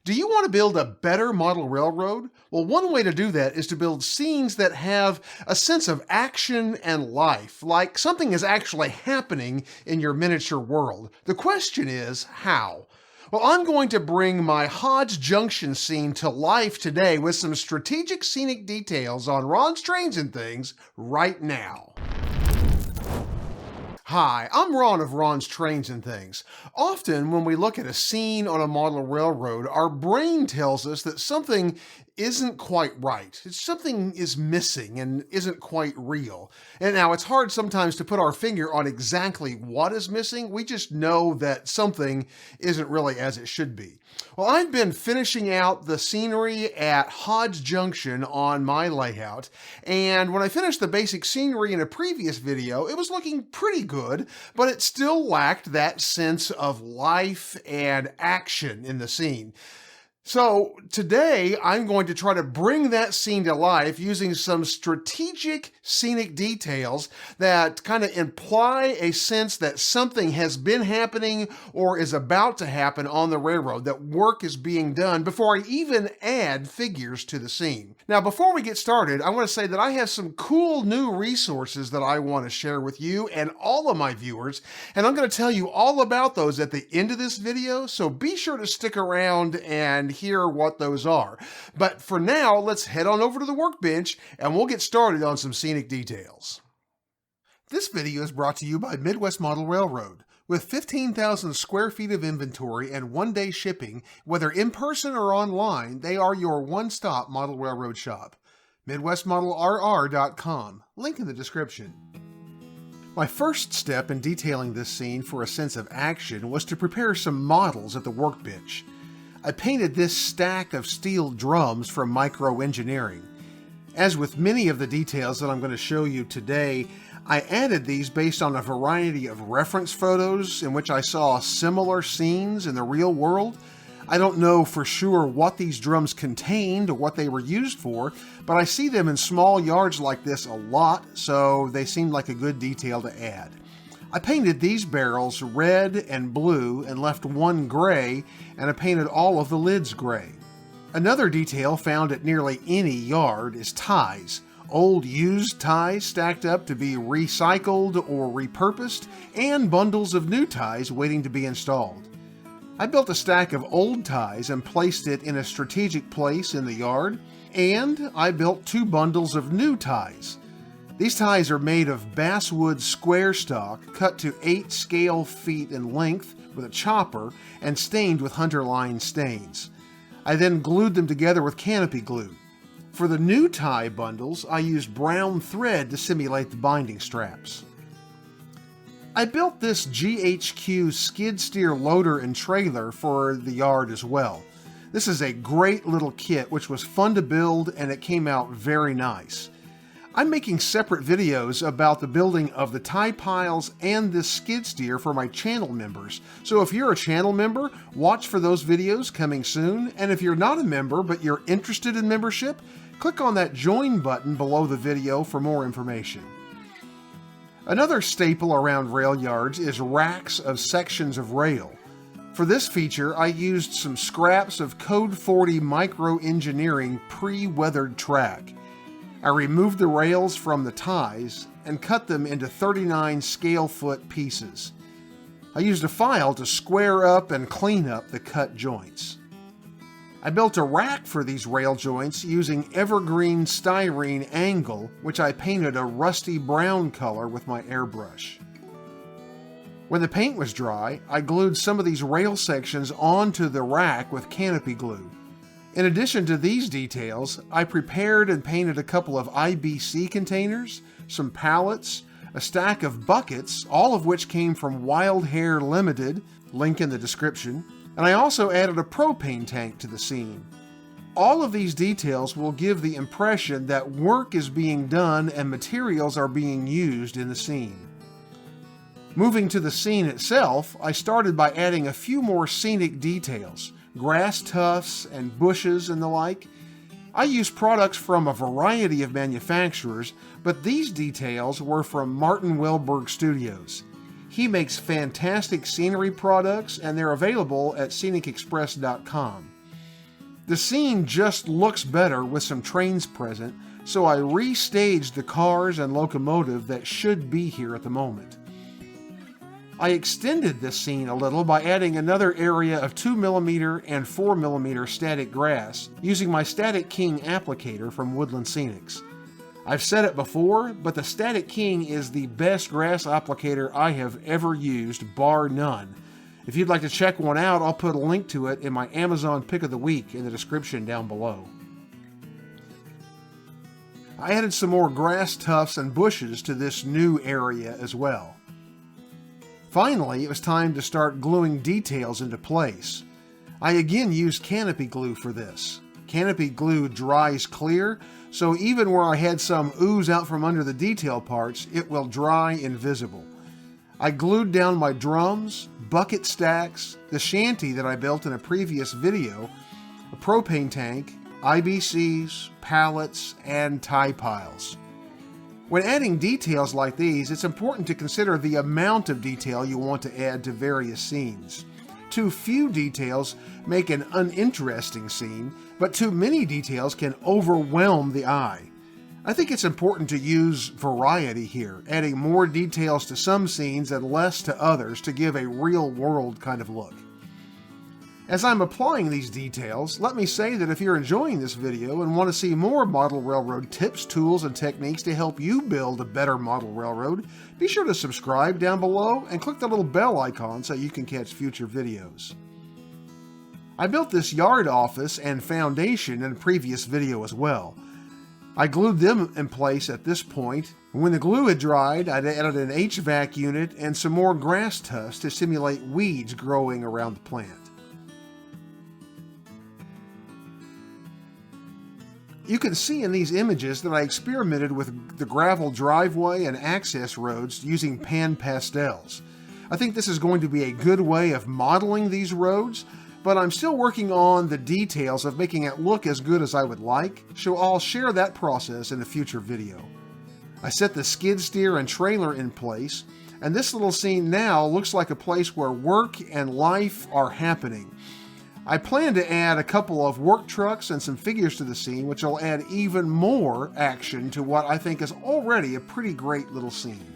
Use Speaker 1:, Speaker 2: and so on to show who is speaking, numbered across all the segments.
Speaker 1: Do you want to build a better model railroad? Well, one way to do that is to build scenes that have a sense of action and life, like something is actually happening in your miniature world. The question is, how? Well, I'm going to bring my Hodge Junction scene to life today with some strategic scenic details on Ron's Trains and Things right now. Hi, I'm Ron of Ron's Trains and Things. Often when we look at a scene on a model railroad, our brain tells us that something isn't quite right. Something is missing and isn't quite real. And now it's hard sometimes to put our finger on exactly what is missing. We just know that something isn't really as it should be. Well, I've been finishing out the scenery at Hodge Junction on my layout, and when I finished the basic scenery in a previous video, it was looking pretty good, but it still lacked that sense of life and action in the scene. So today I'm going to try to bring that scene to life using some strategic scenic details that kind of imply a sense that something has been happening or is about to happen on the railroad, that work is being done before I even add figures to the scene. Now, before we get started, I want to say that I have some cool new resources that I want to share with you and all of my viewers, and I'm going to tell you all about those at the end of this video, so be sure to stick around and hear what those are. But for now, let's head on over to the workbench and we'll get started on some scenic details. This video is brought to you by Midwest Model Railroad. With 15,000 square feet of inventory and one-day shipping, whether in person or online, they are your one-stop model railroad shop. MidwestModelRR.com, link in the description. My first step in detailing this scene for a sense of action was to prepare some models at the workbench. I painted this stack of steel drums from Micro Engineering. As with many of the details that I'm going to show you today, I added these based on a variety of reference photos in which I saw similar scenes in the real world. I don't know for sure what these drums contained or what they were used for, but I see them in small yards like this a lot, so they seemed like a good detail to add. I painted these barrels red and blue and left one gray, and I painted all of the lids gray. Another detail found at nearly any yard is ties. Old used ties stacked up to be recycled or repurposed, and bundles of new ties waiting to be installed. I built a stack of old ties and placed it in a strategic place in the yard, and I built 2 bundles of new ties. These ties are made of basswood square stock, cut to 8 scale feet in length with a chopper and stained with hunter line stains. I then glued them together with canopy glue. For the new tie bundles, I used brown thread to simulate the binding straps. I built this GHQ skid steer loader and trailer for the yard as well. This is a great little kit which was fun to build, and it came out very nice. I'm making separate videos about the building of the tie piles and this skid steer for my channel members. So if you're a channel member, watch for those videos coming soon. And if you're not a member but you're interested in membership, click on that join button below the video for more information. Another staple around rail yards is racks of sections of rail. For this feature, I used some scraps of Code 40 Micro Engineering pre-weathered track. I removed the rails from the ties and cut them into 39 scale foot pieces. I used a file to square up and clean up the cut joints. I built a rack for these rail joints using evergreen styrene angle, which I painted a rusty brown color with my airbrush. When the paint was dry, I glued some of these rail sections onto the rack with canopy glue. In addition to these details, I prepared and painted a couple of IBC containers, some pallets, a stack of buckets, all of which came from Wild Hair Limited, link in the description, and I also added a propane tank to the scene. All of these details will give the impression that work is being done and materials are being used in the scene. Moving to the scene itself, I started by adding a few more scenic details. Grass tufts and bushes and the like. I used products from a variety of manufacturers, but these details were from Martin Welberg Studios. He makes fantastic scenery products, and they're available at scenicexpress.com. The scene just looks better with some trains present, so I restaged the cars and locomotive that should be here at the moment. I extended this scene a little by adding another area of 2mm and 4mm static grass using my Static King applicator from Woodland Scenics. I've said it before, but the Static King is the best grass applicator I have ever used, bar none. If you'd like to check one out, I'll put a link to it in my Amazon Pick of the Week in the description down below. I added some more grass tufts and bushes to this new area as well. Finally, it was time to start gluing details into place. I again used canopy glue for this. Canopy glue dries clear, so even where I had some ooze out from under the detail parts, it will dry invisible. I glued down my drums, bucket stacks, the shanty that I built in a previous video, a propane tank, IBCs, pallets, and tie piles. When adding details like these, it's important to consider the amount of detail you want to add to various scenes. Too few details make an uninteresting scene, but too many details can overwhelm the eye. I think it's important to use variety here, adding more details to some scenes and less to others to give a real-world kind of look. As I'm applying these details, let me say that if you're enjoying this video and want to see more model railroad tips, tools, and techniques to help you build a better model railroad, be sure to subscribe down below and click the little bell icon so you can catch future videos. I built this yard office and foundation in a previous video as well. I glued them in place at this point. When the glue had dried, I'd added an HVAC unit and some more grass tufts to simulate weeds growing around the plant. You can see in these images that I experimented with the gravel driveway and access roads using pan pastels. I think this is going to be a good way of modeling these roads, but I'm still working on the details of making it look as good as I would like, so I'll share that process in a future video. I set the skid steer and trailer in place, and this little scene now looks like a place where work and life are happening. I plan to add a couple of work trucks and some figures to the scene, which will add even more action to what I think is already a pretty great little scene.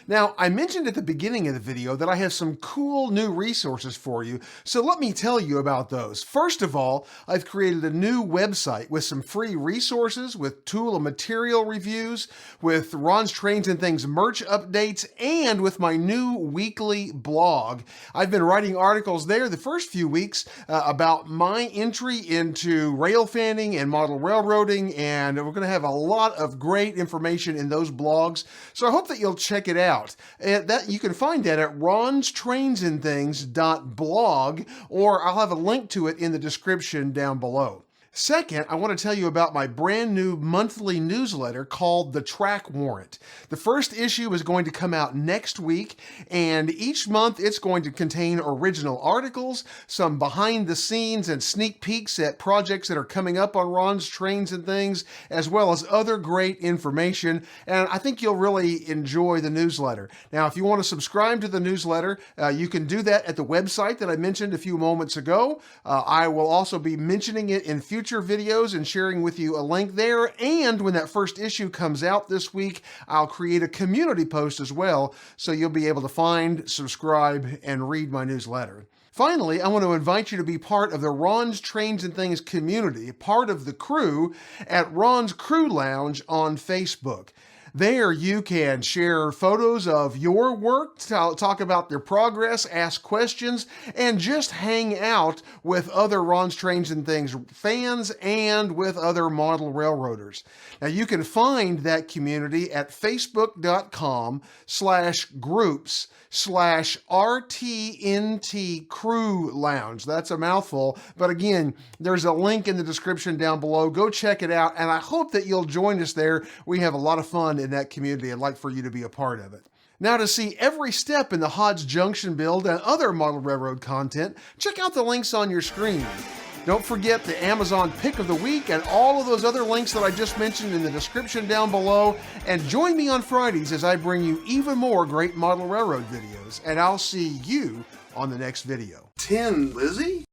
Speaker 1: Now, I mentioned at the beginning of the video that I have some cool new resources for you, so let me tell you about those. First of all, I've created a new website with some free resources, with tool and material reviews, with Ron's Trains and Things merch updates, and with my new weekly blog. I've been writing articles there the first few weeks about my entry into rail fanning and model railroading, and we're going to have a lot of great information in those blogs, so I hope that you'll check it out. That you can find that at ronstrainsinthings.blog, or I'll have a link to it in the description down below. Second, I want to tell you about my brand new monthly newsletter called The Track Warrant. The first issue is going to come out next week, and each month it's going to contain original articles, some behind the scenes and sneak peeks at projects that are coming up on Ron's Trains and Things, as well as other great information, and I think you'll really enjoy the newsletter. Now, if you want to subscribe to the newsletter, you can do that at the website that I mentioned a few moments ago. I will also be mentioning it in future videos and sharing with you a link there, and when that first issue comes out this week, I'll create a community post as well, so you'll be able to find, subscribe, and read my newsletter. Finally, I want to invite you to be part of the Ron's Trains and Things community, part of the crew at Ron's Crew Lounge on Facebook. There you can share photos of your work, talk about their progress, ask questions, and just hang out with other Ron's Trains and Things fans and with other model railroaders. Now you can find that community at facebook.com/groups/RTNT Crew Lounge. That's a mouthful, but again, there's a link in the description down below. Go check it out, and I hope that you'll join us there. We have a lot of fun in that community. I'd like for you to be a part of it. Now, to see every step in the Hodge Junction build and other model railroad content, check out the links on your screen. Don't forget the Amazon Pick of the Week and all of those other links that I just mentioned in the description down below. And join me on Fridays as I bring you even more great model railroad videos. And I'll see you on the next video. 10, Lizzie?